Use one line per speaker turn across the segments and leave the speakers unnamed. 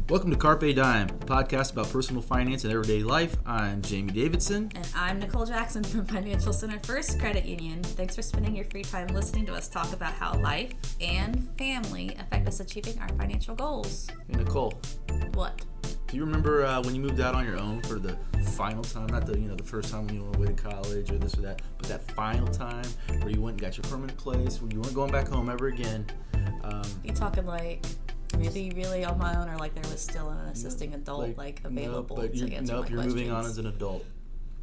Welcome to Carpe Dime, a podcast about personal finance and everyday life. I'm Jamie Davidson.
And I'm Nicole Jackson from Financial Center First Credit Union. Thanks for spending your free time listening to us talk about how life and family affect us achieving our financial goals.
Hey, Nicole.
What?
Do you remember when you moved out on your own for the final time? Not the first time when you went away to college or this or that, but that final time where you went and got your permanent place, where you weren't going back home ever again.
You talking like maybe really on my own, or like there was still an assisting adult available?
You're moving on as an adult.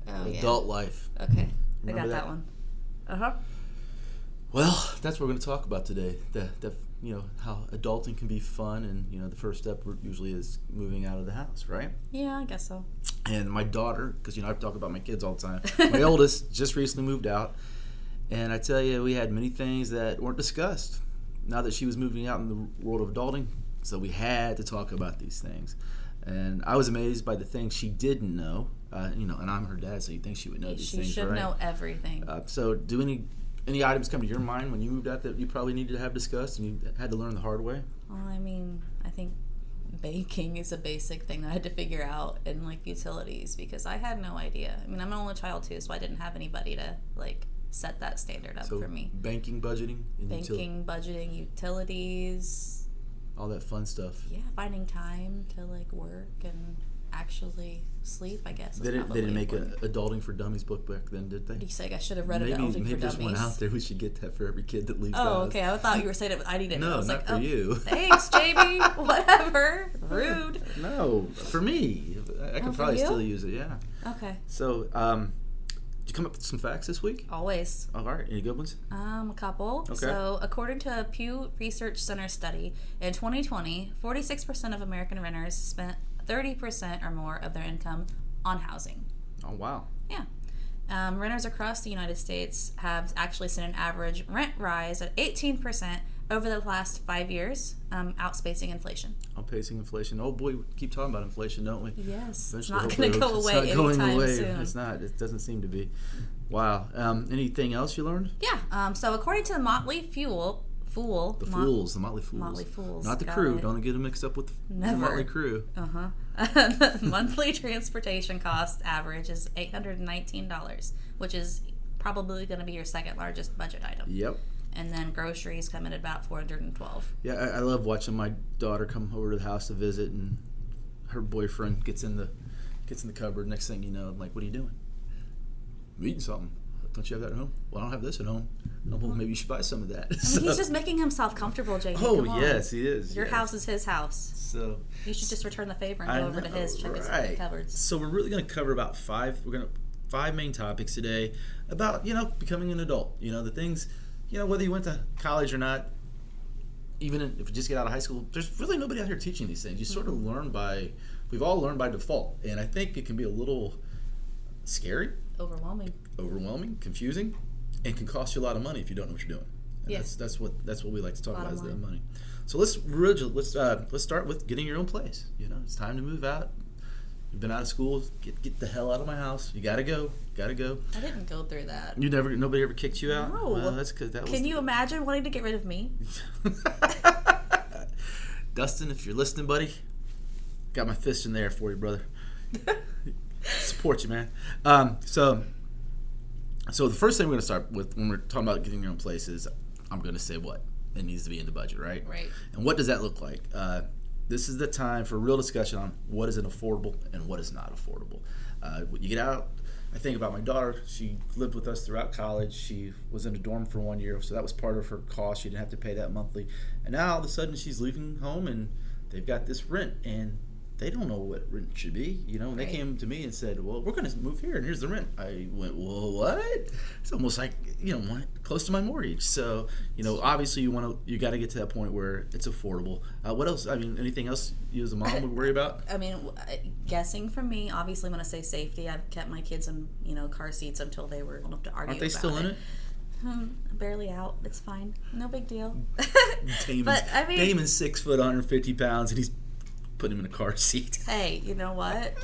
Oh,
adult life.
Okay,
Remember
I got that one. Uh-huh.
Well, that's what we're going to talk about today. How adulting can be fun, and the first step usually is moving out of the house, right?
Yeah, I guess so. And
my daughter, because I talk about my kids all the time. My oldest just recently moved out, and I tell you, we had many things that weren't discussed. Now that she was moving out in the world of adulting, so we had to talk about these things. And I was amazed by the things she didn't know. And I'm her dad, so you'd think she would know these things, right?
She should know everything.
So do any items come to your mind when you moved out that you probably needed to have discussed and you had to learn the hard way?
Well, I think baking is a basic thing that I had to figure out, and utilities, because I had no idea. I'm an only child too, so I didn't have anybody to set that standard up for me.
Banking, budgeting,
budgeting, utilities,
all that fun stuff.
Yeah, finding time to work and actually sleep, I guess.
They didn't make an Adulting for Dummies book back then, did they?
What do you say? I should have read Adulting for Dummies.
Maybe there's one out there. We should get that for every kid that leaves the house.
Oh, okay. I thought you were saying I needed it.
No,
I was
not for you.
Thanks, Jamie. Whatever. Rude.
No, for me. I could probably still use it, yeah.
Okay.
So, did you come up with some facts this week?
Always.
All right. Any good ones?
A couple.
Okay.
So, according to a Pew Research Center study, in 2020, 46% of American renters spent 30% or more of their income on housing.
Oh, wow.
Yeah. Renters across the United States have actually seen an average rent rise at 18% over the last 5 years, outspacing inflation.
Outpacing inflation. Oh boy, we keep talking about inflation, don't we?
Yes.
Eventually,
it's not going to go away anytime soon.
It's not. It doesn't seem to be. Wow. Anything else you learned?
Yeah. So according to the Motley Fool.
The Motley Fools.
Motley Fools.
Not the crew. Don't get them mixed up with the Motley Crew.
The monthly transportation cost average is $819, which is probably going to be your second largest budget item.
Yep.
And then groceries come in at about $412.
Yeah, I love watching my daughter come over to the house to visit, and her boyfriend gets in the cupboard. Next thing you know, I'm like, "What are you doing? I'm eating something. Don't you have that at home?" "Well, I don't have this at home." "Oh, well, maybe you should buy some of that."
He's just making himself comfortable, Jamie.
Oh, yes, he is.
Your house is his house.
So
you should just return the favor and go over to his, check his cupboards.
So we're really going to cover about five main topics today about becoming an adult. The things. Whether you went to college or not, even if you just get out of high school, there's really nobody out here teaching these things. You sort of we've all learned by default. And I think it can be a little scary. Overwhelming, confusing, and can cost you a lot of money if you don't know what you're doing. And
yes.
That's what we like to talk about is the money. So let's start with getting your own place. It's time to move out. You've been out of school. Get the hell out of my house. You gotta go.
I didn't go through that.
Nobody ever kicked you out?
No.
Well, that's because that was.
Can you imagine wanting to get rid of me?
Dustin, if you're listening, buddy, got my fist in the air for you, brother. Support you, man. So the first thing we're gonna start with when we're talking about getting your own place is I'm gonna say what it needs to be in the budget, right?
Right.
And what does that look like? This is the time for real discussion on what is affordable and what is not affordable. When you get out, I think about my daughter. She lived with us throughout college. She was in a dorm for 1 year, so that was part of her cost. She didn't have to pay that monthly. And now all of a sudden she's leaving home and they've got this rent, and they don't know what rent should be. And they came to me and said, "Well, we're going to move here, and here's the rent." I went, "Well, what?" It's almost like close to my mortgage. So obviously you got to get to that point where it's affordable. What else? Anything else you as a mom would worry about?
Guessing from me, obviously, when I say safety, I've kept my kids in car seats until they were old enough to argue.
Aren't they
about
still in it?
Barely out. It's fine. No big deal.
Damon's 6 foot, 150 pounds, and he's putting him in a car seat.
Hey, you know what?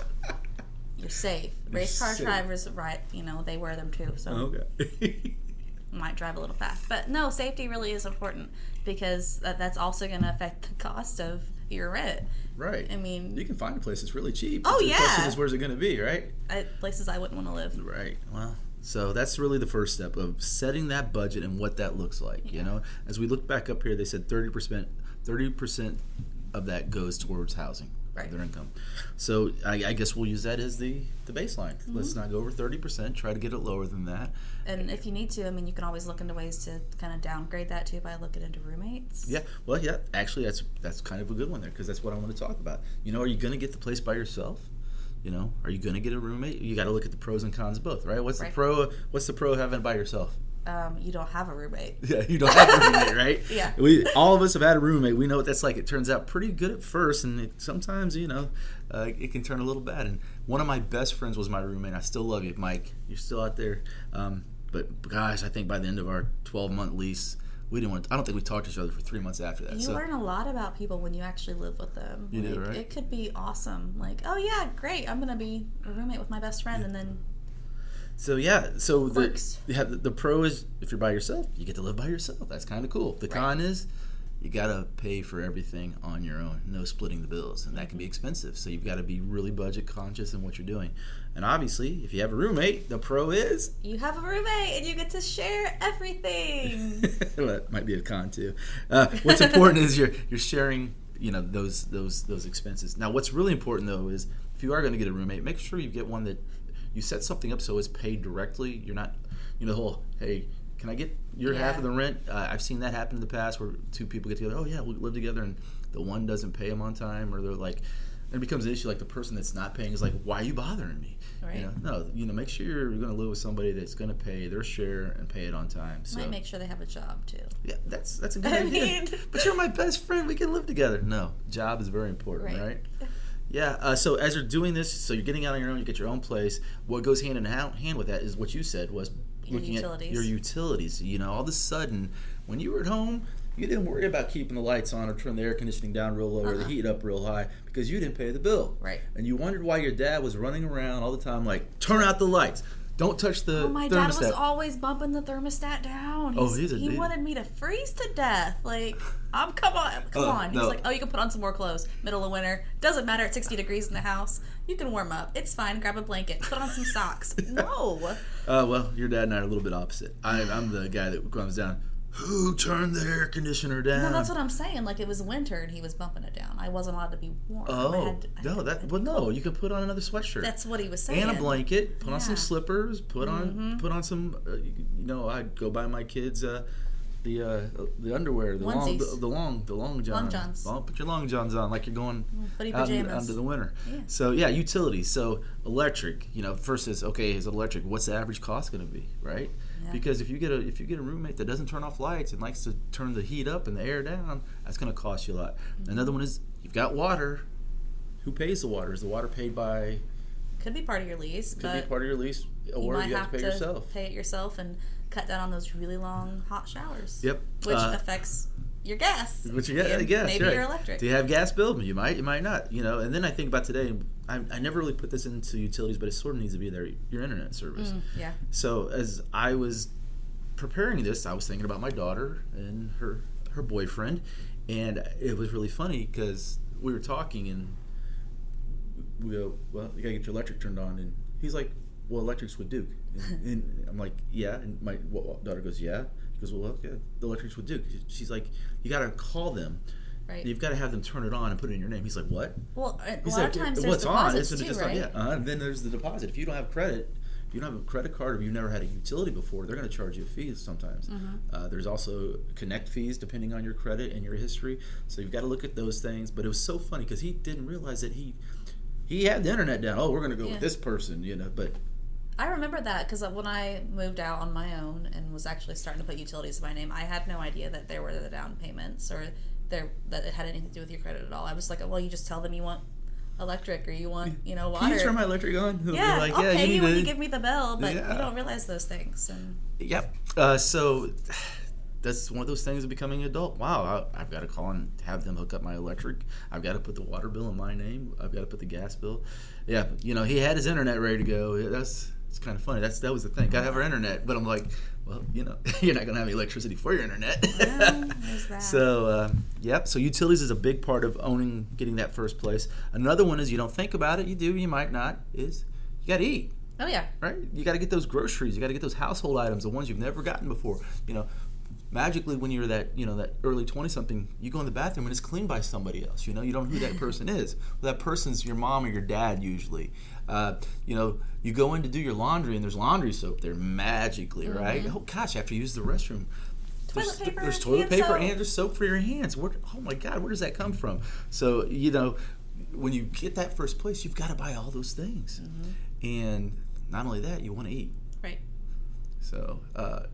You're safe. Race car drivers, right? They wear them too. So
okay.
Might drive a little fast, but no, safety really is important because that's also going to affect the cost of your rent.
Right.
I mean,
you can find a place that's really cheap.
Oh,
The question
yeah.
is, where's it going to be, right?
Places I wouldn't want to live.
Right. Well, so that's really the first step of setting that budget and what that looks like. You know, as we look back up here, they said 30% of that goes towards housing,
Right.
their income. So I guess we'll use that as the baseline. Let's not go over 30%. Try to get it lower than that.
And if you need to, I mean, you can always look into ways to kind of downgrade that too by looking into roommates.
Yeah. Well, yeah. Actually, that's kind of a good one there because that's what I want to talk about. You know, are you going to get the place by yourself? You know, are you going to get a roommate? You got to look at the pros and cons of both, right? What's the pro? What's the pro of having it by yourself?
You don't have a roommate.
Yeah, you don't have a roommate, right?
Yeah.
All of us have had a roommate. We know what that's like. It turns out pretty good at first, and sometimes, you know, it can turn a little bad. And one of my best friends was my roommate. I still love you, Mike. You're still out there. But gosh, I think by the end of our 12-month lease, we didn't want. I don't think we talked to each other for 3 months after that.
You learn a lot about people when you actually live with them.
You do, right?
It could be awesome. Like, oh yeah, great. I'm gonna be a roommate with my best friend, and then.
So yeah,
Quirks.
the pro is if you're by yourself, you get to live by yourself. That's kind of cool. The con is you gotta pay for everything on your own. No splitting the bills, and that can be expensive. So you've got to be really budget conscious in what you're doing. And obviously, if you have a roommate, the pro is
you have a roommate and you get to share everything.
Well, that might be a con too. What's important is you're sharing, you know, those expenses. Now, what's really important though is if you are going to get a roommate, make sure you get one that you set something up so it's paid directly. You're not, you know, the whole, hey, can I get your half of the rent? I've seen that happen in the past where two people get together. Oh yeah, we'll live together, and the one doesn't pay them on time, or they're like, and it becomes an issue. Like the person that's not paying is like, why are you bothering me?
Right.
Make sure you're going to live with somebody that's going to pay their share and pay it on time. So
might make sure they have a job too.
yeah, that's a good idea. But you're my best friend. We can live together. No, job is very important, right? Yeah. So as you're doing this, so you're getting out on your own. You get your own place. What goes hand in hand with that is what you said was looking at your utilities. You know, all of a sudden, when you were at home, you didn't worry about keeping the lights on or turning the air conditioning down real low or the heat up real high because you didn't pay the bill.
Right.
And you wondered why your dad was running around all the time like, turn out the lights. Don't touch the
my
thermostat.
dad was always bumping the thermostat down. He wanted me to freeze to death. Like, come on. He's like, oh, you can put on some more clothes. Middle of winter. Doesn't matter. It's 60 degrees in the house. You can warm up. It's fine. Grab a blanket. Put on some socks. No.
Well, your dad and I are a little bit opposite. I'm the guy that comes down, who turned the air conditioner down?
No, that's what I'm saying. Like, it was winter and he was bumping it down. I wasn't allowed to be warm.
No, you could put on another sweatshirt.
That's what he was saying.
And a blanket. Put on some slippers. Put on some. I'd go buy my kids the underwear, the long johns. Put your long johns on like you're going out into the winter.
Yeah.
So yeah, utilities. So electric. First is okay. Is it electric? What's the average cost going to be, right? Yeah. Because if you get a roommate that doesn't turn off lights and likes to turn the heat up and the air down, that's going to cost you a lot. Mm-hmm. Another one is you've got water. Who pays the water? Is the water paid by?
Could be part of your lease.
Could be part of your lease, or you have to pay yourself.
Pay it yourself and cut down on those really long hot showers.
Yep.
Which affects your gas.
Maybe
right. Your electric.
Do you have gas bill? You might not. And then I think about today. I never really put this into utilities, but it sort of needs to be there. Your internet service.
Yeah.
So as I was preparing this, I was thinking about my daughter and her boyfriend, and it was really funny because we were talking and we go, well, you gotta get your electric turned on, and he's like, well, electric's with Duke, and I'm like, yeah, and my daughter goes, yeah. He goes, well, yeah, the electric's with Duke. She's like, you gotta call them.
Right.
You've got to have them turn it on and put it in your name. He's like, what?
Well, a lot of times there's deposits too, right?
And then there's the deposit. If you don't have credit, if you don't have a credit card, or you've never had a utility before, they're going to charge you a fee sometimes. Mm-hmm. There's also connect fees depending on your credit and your history. So you've got to look at those things. But it was so funny because he didn't realize that he had the internet down. Oh, we're going to go with this person, But
I remember that because when I moved out on my own and was actually starting to put utilities in my name, I had no idea that there were the down payments or that it had anything to do with your credit at all. I was like, well, you just tell them you want electric or you want, water.
Can you turn my electric on?
Yeah, like, I'll pay you when you give me the bill, but you don't realize those things.
Yep. So that's one of those things of becoming an adult. Wow, I've got to call and have them hook up my electric. I've got to put the water bill in my name. I've got to put the gas bill. Yeah, he had his internet ready to go. It's kind of funny. That was the thing. Gotta have our internet, but I'm like, well, you're not gonna have any electricity for your internet.
Well, there's that.
So, yep. So utilities is a big part of getting that first place. Another one is you don't think about it. You do. You might not. Is you gotta eat.
Oh yeah.
Right. You got to get those groceries. You got to get those household items, the ones you've never gotten before. Magically when you're that early 20-something, you go in the bathroom and it's cleaned by somebody else. You don't know who that person is. Well, that person's your mom or your dad usually. You go in to do your laundry and there's laundry soap there magically, right? Oh gosh, after you use the restroom, there's toilet paper and there's soap for your hands. Oh my God, where does that come from? So when you get that first place, you've got to buy all those things, and not only that, you want to eat.
Right.
So,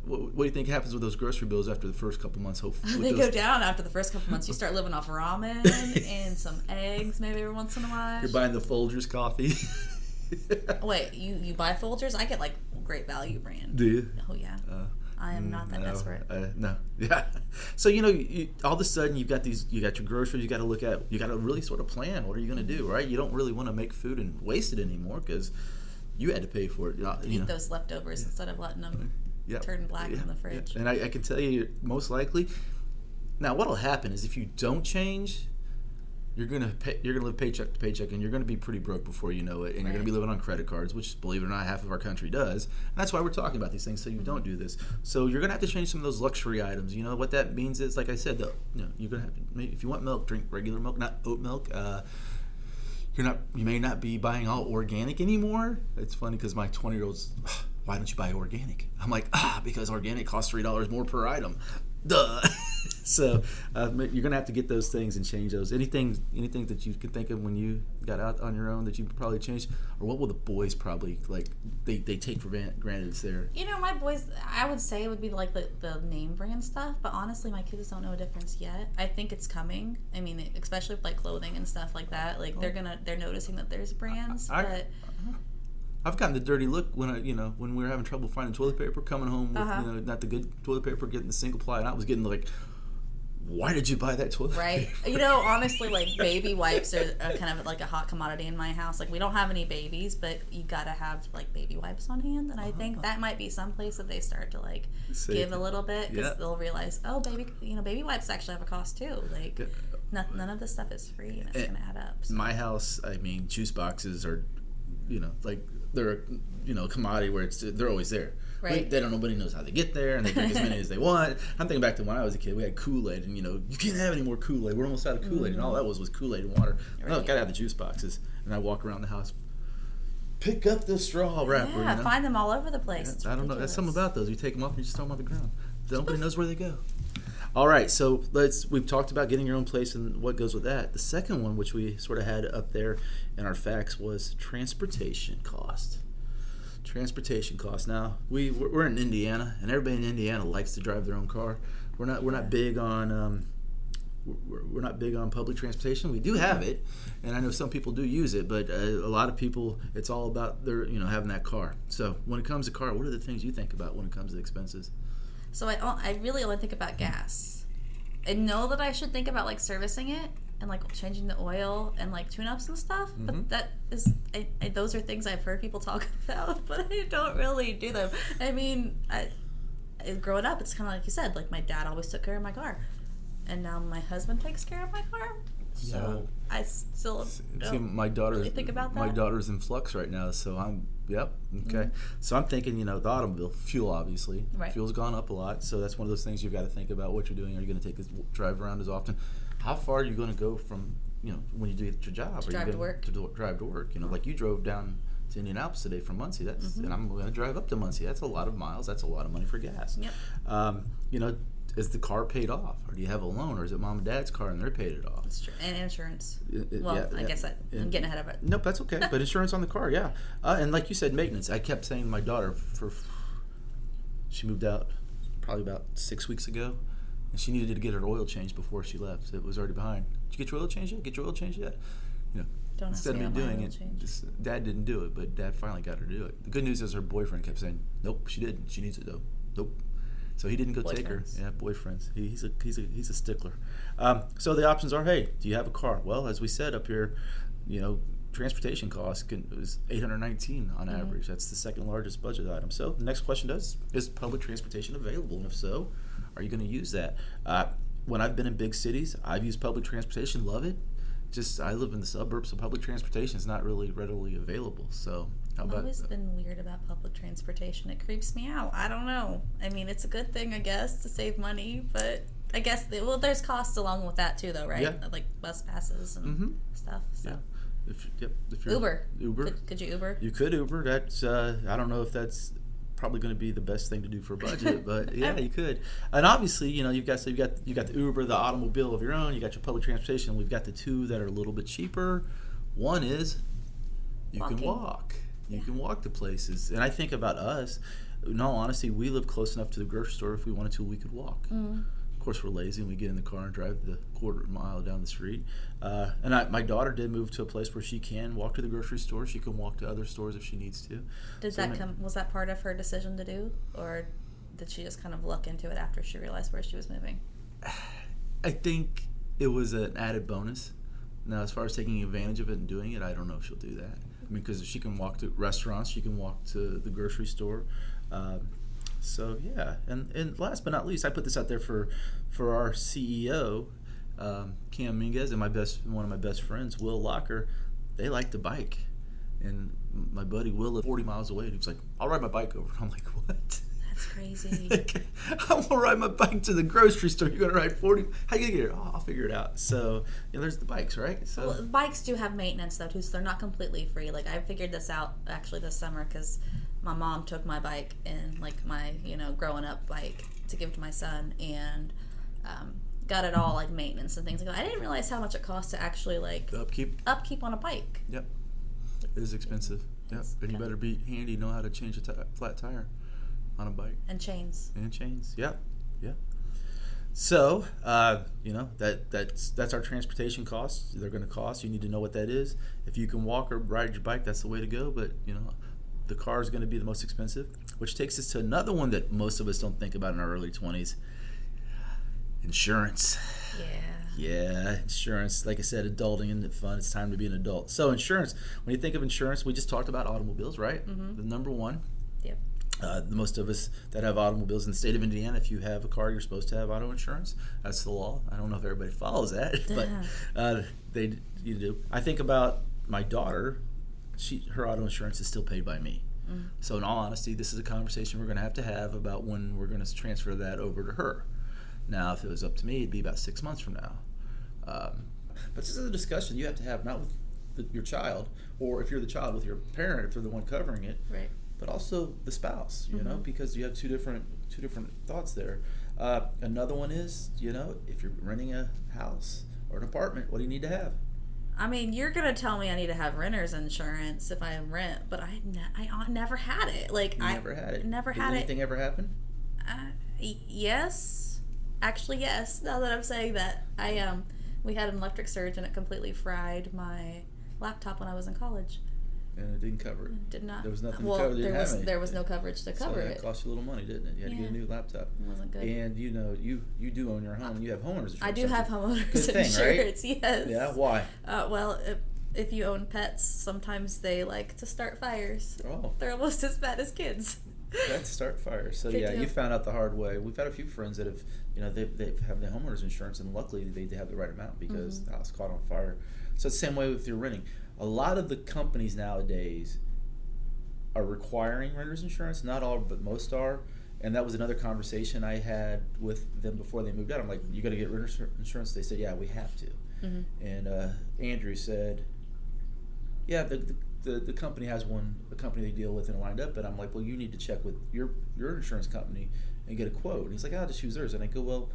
what do you think happens with those grocery bills after the first couple months?
Hopefully, they go down after the first couple months. You start living off ramen and some eggs, maybe every once in a while.
You're buying the Folgers coffee.
Wait, you buy Folgers? I get like Great Value brand.
Do you?
Oh yeah. I am not that desperate.
No. Yeah. So all of a sudden you got your groceries. You got to really sort of plan. What are you going to do, right? You don't really want to make food and waste it anymore because you had to pay for it.
Eat those leftovers instead of letting them turn black in the fridge.
And I can tell you, most likely, now what'll happen is if you don't change, you're gonna live paycheck to paycheck, and you're gonna be pretty broke before you know it, and you're gonna be living on credit cards, which, believe it or not, half of our country does. And that's why we're talking about these things, so you don't do this. So you're gonna have to change some of those luxury items. What that means is, like I said, you're gonna have to. If you want milk, drink regular milk, not oat milk. You may not be buying all organic anymore. It's funny because my 20-year-old's, why don't you buy organic? I'm like, because organic costs $3 more per item. Duh. So you're gonna have to get those things and change those. Anything that you could think of when you got out on your own that you probably changed, or what will the boys probably like? They take for granted it's there.
My boys, I would say it would be like the name brand stuff, but honestly, my kids don't know a difference yet. I think it's coming. I mean, especially with like clothing and stuff like that. Like they're noticing that there's brands, but.
I've gotten the dirty look when when we were having trouble finding toilet paper, coming home with not the good toilet paper, getting the single ply, and I was getting like, why did you buy that toilet
paper? Right. Honestly, like baby wipes are kind of like a hot commodity in my house. Like we don't have any babies, but you gotta have like baby wipes on hand, and I think that might be some place that they start to like give a little bit because they'll realize, oh, baby wipes actually have a cost too. Like none of this stuff is free, and it's gonna add up. So.
My house, juice boxes are, like they're a commodity where they're always there.
Right.
Nobody knows how they get there, and they drink as many as they want. I'm thinking back to when I was a kid, we had Kool-Aid, and you can't have any more Kool-Aid. We're almost out of Kool-Aid, and all that was Kool-Aid and water. Right. Oh, gotta have the juice boxes. And I walk around the house, pick up the straw wrapper.
Yeah, find them all over the place.
Yeah, I don't know. There's something about those. You take them off and you just throw them on the ground. Nobody knows where they go. All right, so we've talked about getting your own place and what goes with that. The second one, which we sort of had up there in our facts, was transportation cost. Transportation costs. Now we're in Indiana, and everybody in Indiana likes to drive their own car. We're not big on we're not big on public transportation. We do have it, and I know some people do use it, but a lot of people, it's all about their having that car. So when it comes to car, what are the things you think about when it comes to expenses?
So I really only think about gas. I know that I should think about like servicing it and like changing the oil and like tune-ups and stuff, but that is those are things I've heard people talk about, but I don't really do them. I mean, growing up, it's kind of like you said, like my dad always took care of my car, and now my husband takes care of my car. So I still don't
my daughter
really think about that.
My daughter's in flux right now, so I'm okay. So I'm thinking, the automobile fuel, obviously, fuel's gone up a lot, so that's one of those things you've got to think about what you're doing. Are you going to take this drive around as often? How far are you going to go from when you do your job?
Drive to work.
Drive to work. Like you drove down to Indianapolis today from Muncie. And I'm going to drive up to Muncie. That's a lot of miles. That's a lot of money for gas.
Yep.
Is the car paid off, or do you have a loan, or is it mom and dad's car and they're paid it off?
That's true. And insurance. I guess I'm getting ahead of it.
Nope, that's okay. But insurance on the car, yeah. And like you said, maintenance. I kept saying to my daughter, she moved out probably about 6 weeks ago, and she needed to get her oil changed before she left. So it was already behind. Did you get your oil changed yet? Get your oil changed yet?
Don't
instead of me doing it, Dad didn't do it, but Dad finally got her to do it. The good news is her boyfriend kept saying, "Nope, she didn't. She needs it though. Nope." So he didn't go take her. Yeah, boyfriends. He's a stickler. So the options are: hey, do you have a car? Well, as we said up here, transportation costs is $819 on average. That's the second largest budget item. So the next question is public transportation available? And if so, are you going to use that? When I've been in big cities, I've used public transportation, love it. Just I live in the suburbs, so public transportation is not really readily available. So how
I've
about
always been weird about public transportation. It creeps me out. I don't know. I mean, it's a good thing, I guess, to save money, but I guess there's costs along with that too, though, right?
Yeah.
Like bus passes and stuff. So.
Yeah. If you're
Uber. Could you Uber?
You could Uber. That's I don't know if that's probably going to be the best thing to do for a budget, but yeah, you could. And obviously, you've got the Uber, the automobile of your own. You got your public transportation. We've got the two that are a little bit cheaper. One is you
Walking.
can walk. You can walk to places. And I think about us. In all honesty, we live close enough to the grocery store. If we wanted to, we could walk. Of course, we're lazy and we get in the car and drive the quarter mile down the street. My daughter did move to a place where she can walk to the grocery store. She can walk to other stores if she needs to.
Was that part of her decision to do, or did she just kind of luck into it after she realized where she was moving?
I think it was an added bonus. Now, as far as taking advantage of it and doing it, I don't know if she'll do that. I mean, because she can walk to restaurants, she can walk to the grocery store. So yeah, and last but not least, I put this out there for our CEO, Cam Minguez, and one of my best friends, Will Locker. They like to bike, and my buddy Will lived 40 miles away. And he was like, "I'll ride my bike over." I'm like, "What?"
That's crazy.
I want to ride my bike to the grocery store. You're going to ride 40? How you going to get here? Oh, I'll figure it out. So, there's the bikes, right? So
well, bikes do have maintenance, though, too, so they're not completely free. Like, I figured this out, actually, this summer, because my mom took my bike and, like, my, growing up bike to give to my son, and got it all, like, maintenance and things like that. I didn't realize how much it costs to actually, like,
upkeep
on a bike.
Yep. It is expensive. Yep. And you better be handy, know how to change a flat tire on a bike.
And chains.
Yeah. So, that's our transportation costs. They're going to cost. You need to know what that is. If you can walk or ride your bike, that's the way to go. But, the car is going to be the most expensive, which takes us to another one that most of us don't think about in our early 20s. Insurance. Yeah, insurance. Like I said, adulting isn't fun. It's time to be an adult. So insurance, when you think of insurance, we just talked about automobiles, right? Mm-hmm. The number one.
Yep.
Most of us that have automobiles in the state of Indiana, if you have a car, you're supposed to have auto insurance. That's the law. I don't know if everybody follows that, but you do. I think about my daughter. Her auto insurance is still paid by me. Mm. So in all honesty, this is a conversation we're going to have about when we're going to transfer that over to her. Now, if it was up to me, it'd be about 6 months from now. But this is a discussion you have to have, not with your child, or if you're the child, with your parent, if they're the one covering it.
Right.
But also the spouse, because you have two different thoughts there. Another one is, if you're renting a house or an apartment, what do you need to have?
I mean, you're gonna tell me I need to have renter's insurance if I rent, but I never had it. Like
never had it.
Never
Did
had it.
Anything ever happen?
Yes, actually, yes. Now that I'm saying that, we had an electric surge and it completely fried my laptop when I was in college.
And it didn't cover it.
It did not.
There was nothing to cover.
There was no coverage to cover it.
So that cost you a little money, didn't it? You had to get a new laptop.
It wasn't good.
And you do own your home. And you have homeowners insurance.
I do have homeowners insurance. Right? Yes.
Yeah. Why?
Well, if you own pets, sometimes they like to start fires.
Oh.
They're almost as bad as kids.
That's start fires. So yeah, you found out the hard way. We've had a few friends that have, they have the homeowners insurance, and luckily they have the right amount because the house caught on fire. So it's the same way with your renting. A lot of the companies nowadays are requiring renters insurance. Not all, but most are. And that was another conversation I had with them before they moved out. I'm like, you got to get renters insurance? They said, yeah, we have to. Mm-hmm. And Andrew said, yeah, the company has a company they deal with and lined up. But I'm like, well, you need to check with your insurance company and get a quote. And he's like, I'll just use theirs. And I go, well,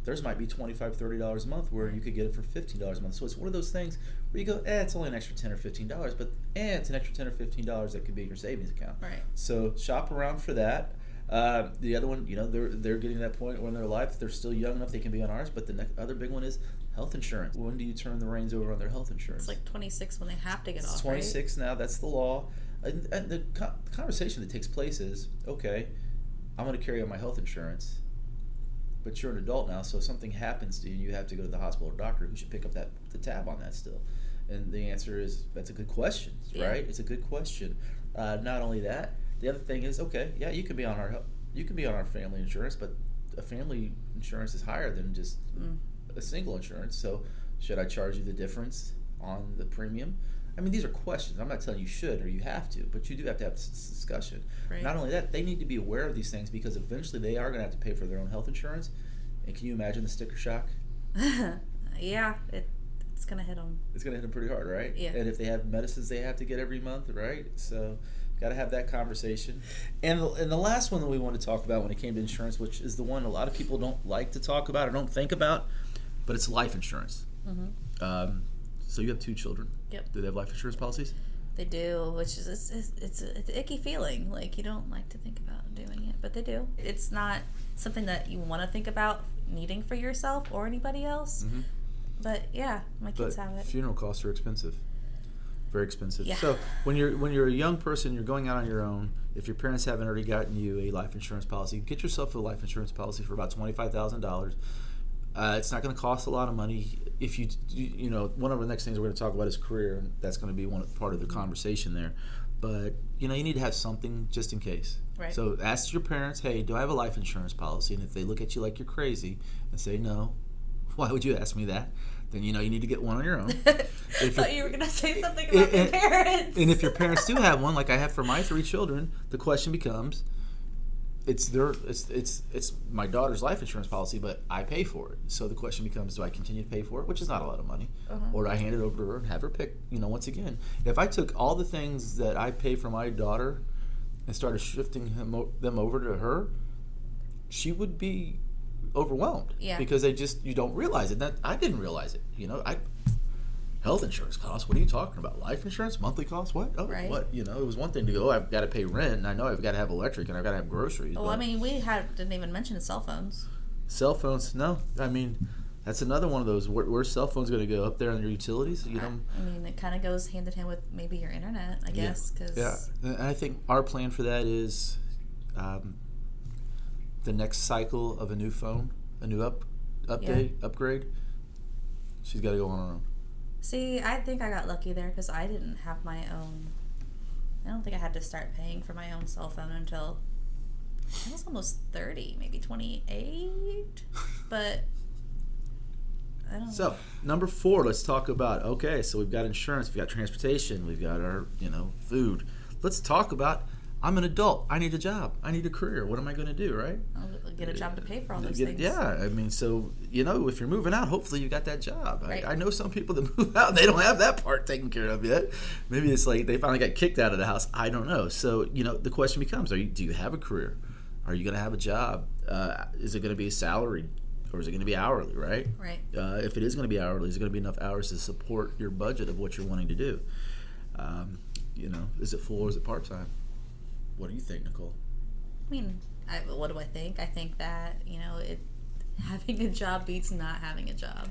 theirs might be $25, $30 a month, where you could get it for $15 a month. So it's one of those things where you go, it's only an extra $10 or $15, but it's an extra $10 or $15 that could be in your savings account.
Right.
So shop around for that. The other one, they're getting to that point when in their life they're still young enough they can be on ours. But the other big one is health insurance. When do you turn the reins over on their health insurance?
It's like 26 when they have to get off.
26 now. That's the law. And the conversation that takes place is, okay, I'm going to carry on my health insurance. But you're an adult now, so if something happens to you and you have to go to the hospital or doctor, who should pick up the tab on that still? And the answer is, that's a good question, right? It's a good question. Not only that, the other thing is, okay, yeah, you can be on our family insurance, but a family insurance is higher than just a single insurance. So should I charge you the difference on the premium? I mean, these are questions. I'm not telling you should or you have to, but you do have to have this discussion.
Right.
Not only that, they need to be aware of these things, because eventually they are going to have to pay for their own health insurance. And can you imagine the sticker shock?
Yeah, it's going to hit them.
It's going to hit them pretty hard, right?
Yeah.
And if they have medicines they have to get every month, right? So got to have that conversation. And the last one that we want to talk about when it came to insurance, which is the one a lot of people don't like to talk about or don't think about, but it's life insurance. Mm-hmm. So you have 2 children.
Yep.
Do they have life insurance policies?
They do, which is it's an icky feeling. Like, you don't like to think about doing it, but they do. It's not something that you want to think about needing for yourself or anybody else. Mm-hmm. But yeah, my kids have it.
Funeral costs are expensive. Very expensive.
Yeah.
So when you're a young person, you're going out on your own. If your parents haven't already gotten you a life insurance policy, get yourself a life insurance policy for about $25,000. It's not going to cost a lot of money. If one of the next things we're going to talk about is career, and that's going to be part of the conversation there. But you need to have something just in case.
Right.
So ask your parents, hey, do I have a life insurance policy? And if they look at you like you're crazy and say no, why would you ask me that? Then you need to get one on your own.
I thought you were going to say something about your parents.
And if your parents do have one, like I have for my 3 children, the question becomes, it's my daughter's life insurance policy, but I pay for it. So the question becomes, do I continue to pay for it, which is not a lot of money, or do I hand it over to her and have her pick? Once again, if I took all the things that I pay for my daughter and started shifting them over to her, she would be overwhelmed.
Yeah.
Because you don't realize it. I didn't realize it. Health insurance costs. What are you talking about? Life insurance, monthly costs? What? Oh,
right.
What? It was one thing to go, I've got to pay rent, and I know I've got to have electric, and I've got to have groceries.
Oh, I mean, we didn't even mention cell phones.
Cell phones? No. I mean, that's another one of those. Where's cell phones going to go? Up there on your utilities?
I mean, it kind of goes hand in hand with maybe your internet, I guess.
Yeah. And I think our plan for that is the next cycle of a new phone, a new upgrade. She's got to go on her own.
See, I think I got lucky there because I didn't have my own. I don't think I had to start paying for my own cell phone until I was almost 30, maybe 28. But I don't know.
So, number 4, let's talk about, okay, so we've got insurance, we've got transportation, we've got our, food. Let's talk about, I'm an adult. I need a job. I need a career. What am I going to do, right?
I'll get a job to pay for all those things.
Yeah. I mean, so, if you're moving out, hopefully you got that job.
Right.
I know some people that move out and they don't have that part taken care of yet. Maybe it's like they finally got kicked out of the house. I don't know. So, the question becomes, do you have a career? Are you going to have a job? Is it going to be salaried? Or is it going to be hourly, right?
Right.
If it is going to be hourly, is it going to be enough hours to support your budget of what you're wanting to do? Is it full or is it part-time? What do you think, Nicole?
I mean, what do I think? I think that, having a job beats not having a job.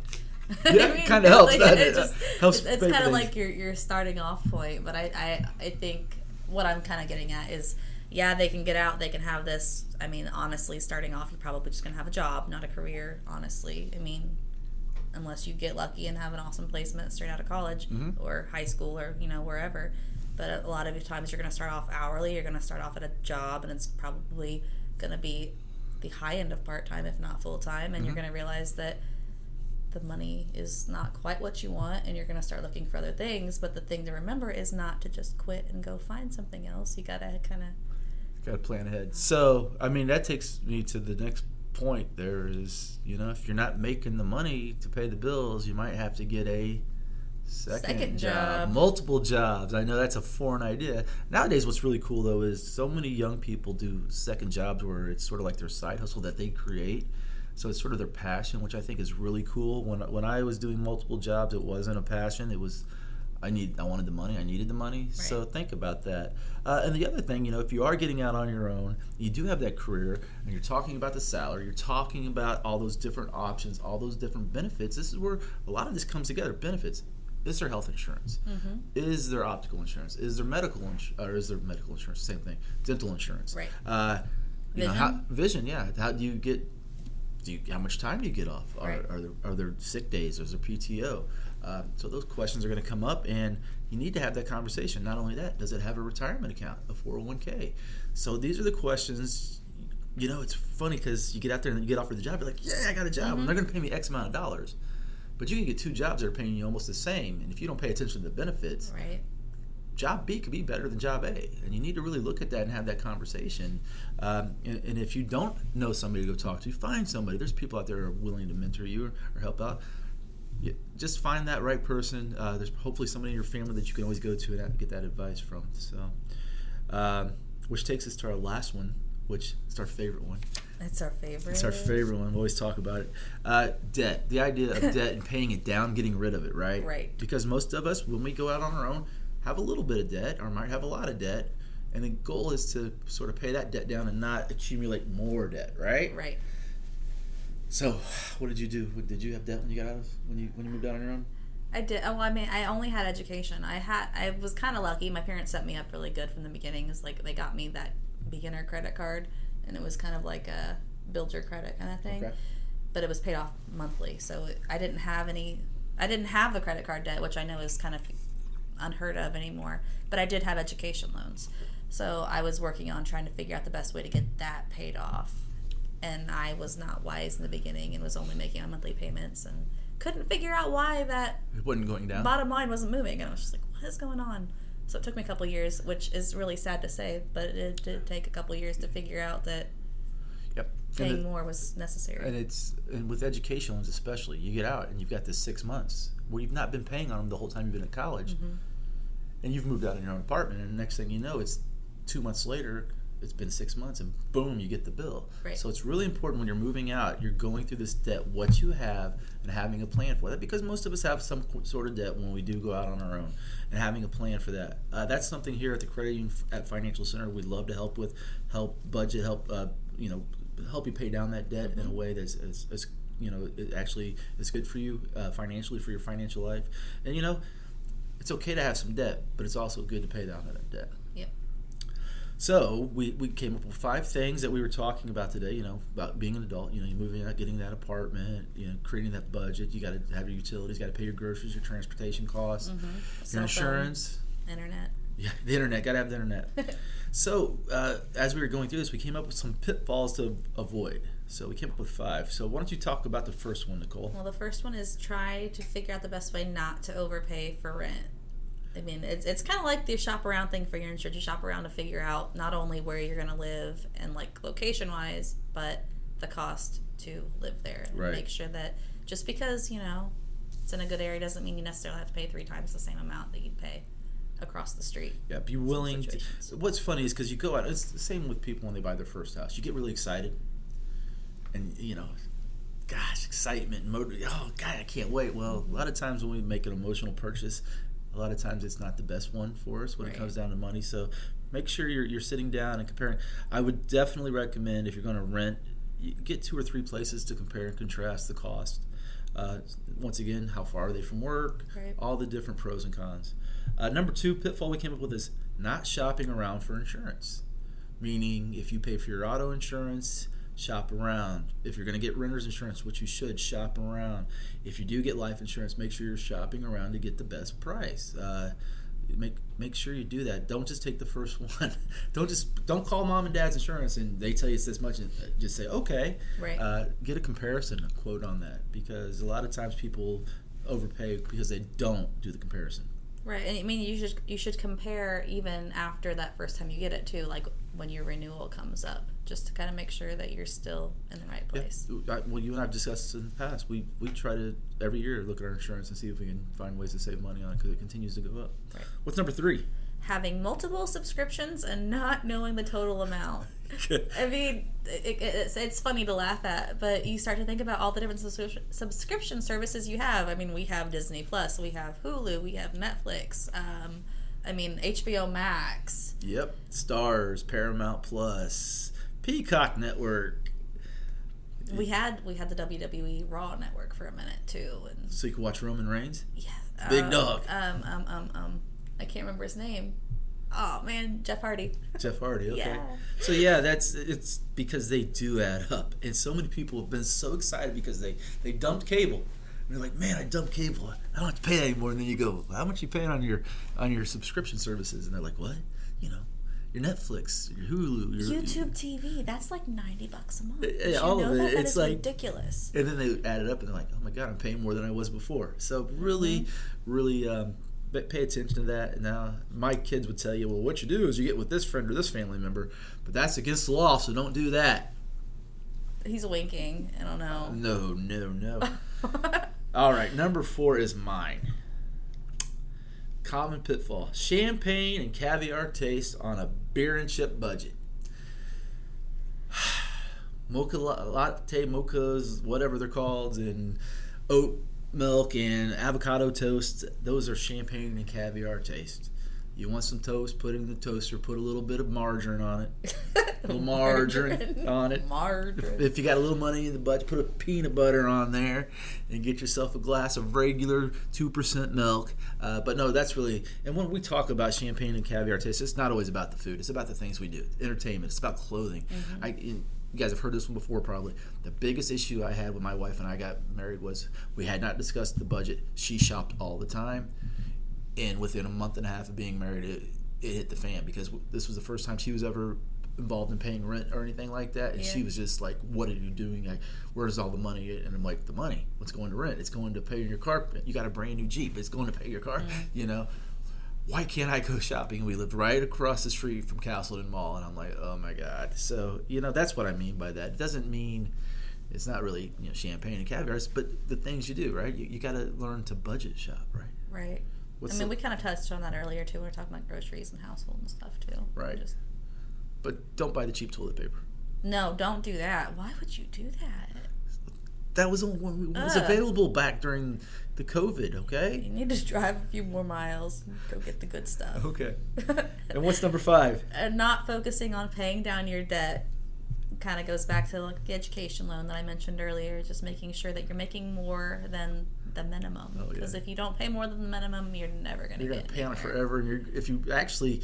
Yeah, it kind of helps.
It's kind of like your starting off point. But I think what I'm kind of getting at is, yeah, they can get out, they can have this. I mean, honestly, starting off, you're probably just going to have a job, not a career, honestly. I mean, unless you get lucky and have an awesome placement straight out of college or high school or, wherever. But a lot of times you're going to start off hourly, you're going to start off at a job, and it's probably going to be the high end of part-time, if not full-time, and you're going to realize that the money is not quite what you want, and you're going to start looking for other things. But the thing to remember is not to just quit and go find something else. You got to kind of
plan ahead. So, I mean, that takes me to the next point. There is, if you're not making the money to pay the bills, you might have to get a second job. Multiple jobs. I know that's a foreign idea. Nowadays, what's really cool, though, is so many young people do second jobs where it's sort of like their side hustle that they create. So it's sort of their passion, which I think is really cool. When I was doing multiple jobs, it wasn't a passion. It was, I wanted the money. I needed the money. Right. So think about that. And the other thing, if you are getting out on your own, you do have that career, and you're talking about the salary, you're talking about all those different options, all those different benefits. This is where a lot of this comes together. Benefits. Is there health insurance? Mm-hmm. Is there optical insurance? Is there medical insurance? Same thing. Dental insurance.
Right.
Vision? Vision, yeah. How do you get? How much time do you get off?
Right.
Are there sick days? Is there PTO? So those questions are going to come up, and you need to have that conversation. Not only that, does it have a retirement account, a 401k? So these are the questions. It's funny because you get out there and you get offered the job. You're like, yeah, I got a job, and they're going to pay me X amount of dollars. But you can get 2 jobs that are paying you almost the same, and if you don't pay attention to the benefits,
right,
job B could be better than job A, and you need to really look at that and have that conversation. And if you don't know somebody to go talk to, find somebody. There's people out there who are willing to mentor you or help out. Just find that right person. There's hopefully somebody in your family that you can always go to and get that advice from. So, which takes us to our last one, which is our favorite one.
It's our favorite.
It's our favorite one. We always talk about it. Debt. The idea of debt and paying it down, getting rid of it, right?
Right.
Because most of us, when we go out on our own, have a little bit of debt or might have a lot of debt. And the goal is to sort of pay that debt down and not accumulate more debt, right?
Right.
So, what did you do? Did you have debt when you got out of when you moved out on your own?
I did. Oh, I mean, I only had education. I was kind of lucky. My parents set me up really good from the beginning. It's like they got me that beginner credit card, and it was kind of like a build your credit kind of thing. Okay. But it was paid off monthly, so I didn't have the credit card debt, which I know is kind of unheard of anymore. But I did have education loans, so I was working on trying to figure out the best way to get that paid off. And I was not wise in the beginning and was only making on monthly payments and couldn't figure out why that
it wasn't going down.
Bottom line wasn't moving. And I was just like, what is going on? So it took me a couple years, which is really sad to say, but it did take a couple years to figure out that paying more was necessary.
And with education loans especially, you get out and you've got this 6 months where you've not been paying on them the whole time you've been at college. Mm-hmm. And you've moved out in your own apartment, and the next thing you know, it's 2 months later, it's been 6 months, and boom, you get the bill.
Right.
So it's really important when you're moving out, you're going through this debt, what you have, and having a plan for that, because most of us have some sort of debt when we do go out on our own, and having a plan for that. That's something here at the Credit Union at Financial Center we'd love to help with, help budget, help you pay down that debt in a way that's it actually is good for you financially, for your financial life. And it's okay to have some debt, but it's also good to pay down that debt.
Yep.
So we came up with 5 things that we were talking about today, about being an adult. You're moving out, getting that apartment, creating that budget. You got to have your utilities, got to pay your groceries, your transportation costs, your insurance.
Internet.
Yeah, the internet. Got to have the internet. So as we were going through this, we came up with some pitfalls to avoid. So we came up with 5. So why don't you talk about the first one, Nicole?
Well, the first one is try to figure out the best way not to overpay for rent. I mean, it's kind of like the shop around thing for your insurance. You shop around to figure out not only where you're going to live and location-wise, but the cost to live there. And make sure that just because, it's in a good area doesn't mean you necessarily have to pay 3 times the same amount that you'd pay across the street.
Yeah, be willing to. What's funny is because you go out, it's the same with people when they buy their first house. You get really excited. And, gosh, excitement, oh, God, I can't wait. Well, a lot of times when we make an emotional purchase, a lot of times it's not the best one for us when it comes down to money. So make sure you're sitting down and comparing. I would definitely recommend if you're going to rent, you get 2 or 3 places to compare and contrast the cost. Once again, how far are they from work?
Right.
All the different pros and cons. Number 2 pitfall we came up with is not shopping around for insurance. Meaning if you pay for your auto insurance, shop around. If you're going to get renter's insurance, which you should, shop around. If you do get life insurance, make sure you're shopping around to get the best price. Make sure you do that. Don't just take the first one. Don't call mom and dad's insurance and they tell you it's this much and just say okay.
Right.
Get a comparison, a quote on that, because a lot of times people overpay because they don't do the comparison.
Right, and I mean you should compare even after that first time you get it too, like when your renewal comes up, just to kind of make sure that you're still in the right place.
Yeah. Well, you and I have discussed this in the past. We try to every year look at our insurance and see if we can find ways to save money on it because it continues to go up.
Right.
What's number 3?
Having multiple subscriptions and not knowing the total amount. I mean, it's funny to laugh at, but you start to think about all the different subscription services you have. I mean, we have Disney Plus, we have Hulu, we have Netflix, HBO Max.
Yep, Stars, Paramount Plus, Peacock Network.
We had the WWE Raw network for a minute too, and
so you could watch Roman Reigns.
Yes,
Big Dog.
I can't remember his name. Oh man, Jeff Hardy.
Jeff Hardy, okay.
Yeah.
So it's because they do add up. And so many people have been so excited because they dumped cable. And you're like, man, I dumped cable. I don't have to pay that anymore. And then you go, how much are you paying on your subscription services? And they're like, what? Your Netflix, your Hulu, your
YouTube TV. That's like $90 a month.
Yeah, all of it.
That
It's
is
like
ridiculous.
And then they add it up, and they're like, oh my God, I'm paying more than I was before. So really, really pay attention to that. Now, my kids would tell you, well, what you do is you get with this friend or this family member, but that's against the law, so don't do that.
He's winking. I don't know.
No. All right, number 4 is mine. Common pitfall: champagne and caviar taste on a beer and chip budget. Mocha latte, mochas, whatever they're called, and oat milk and avocado toast. Those are champagne and caviar taste. You want some toast, put it in the toaster, put a little bit of margarine on it. A little margarine on it.
Margarine.
If you got a little money in the budget, put a peanut butter on there and get yourself a glass of regular 2% milk. But no, that's really, and when we talk about champagne and caviar taste, it's not always about the food. It's about the things we do. Entertainment. It's about clothing. You guys have heard this one before probably. The biggest issue I had when my wife and I got married was we had not discussed the budget. She shopped all the time. And within a month and a half of being married, it hit the fan because this was the first time she was ever involved in paying rent or anything like that. And she was just like, what are you doing? Where's all the money? And I'm like, the money? What's going to rent? It's going to pay your car. You got a brand new Jeep. It's going to pay your car. Why can't I go shopping? We lived right across the street from Castleton Mall. And I'm like, oh my God. So, that's what I mean by that. It doesn't mean it's not really champagne and caviar, but the things you do, right? You got to learn to budget shop, right?
Right. We kind of touched on that earlier, too. We were talking about groceries and household and stuff, too.
Right. But don't buy the cheap toilet paper.
No, don't do that. Why would you do that?
That was available back during the COVID, okay?
You need to drive a few more miles and go get the good stuff.
Okay. And what's number 5?
And not focusing on paying down your debt kind of goes back to the education loan that I mentioned earlier. Just making sure that you're making more than the minimum. Because if you don't pay more than the minimum, you're never going to get
You're going to pay on it forever. And if you actually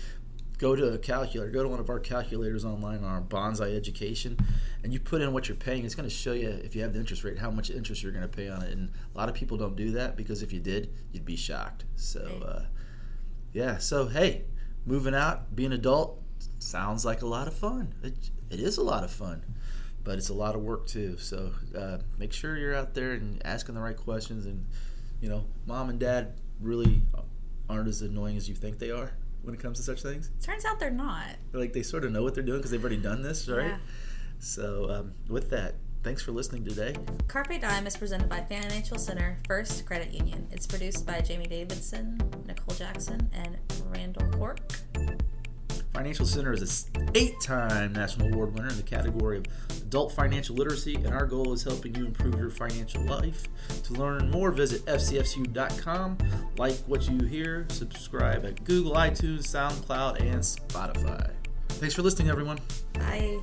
go to a calculator, go to one of our calculators online on our Bonsai Education, and you put in what you're paying, it's going to show you, if you have the interest rate, how much interest you're going to pay on it. And a lot of people don't do that because if you did, you'd be shocked. So, So, hey, moving out, being an adult, sounds like a lot of fun. It is a lot of fun. But it's a lot of work too. So make sure you're out there and asking the right questions. And, mom and dad really aren't as annoying as you think they are when it comes to such things.
Turns out they're not.
They sort of know what they're doing because they've already done this, right?
Yeah.
So with that, thanks for listening today.
Carpe Dime is presented by Financial Center First Credit Union. It's produced by Jamie Davidson, Nicole Jackson, and Randall Cork.
Financial Center is an 8-time national award winner in the category of adult financial literacy, and our goal is helping you improve your financial life. To learn more, visit fcfcu.com. Like what you hear, subscribe at Google, iTunes, SoundCloud, and Spotify. Thanks for listening, everyone.
Bye.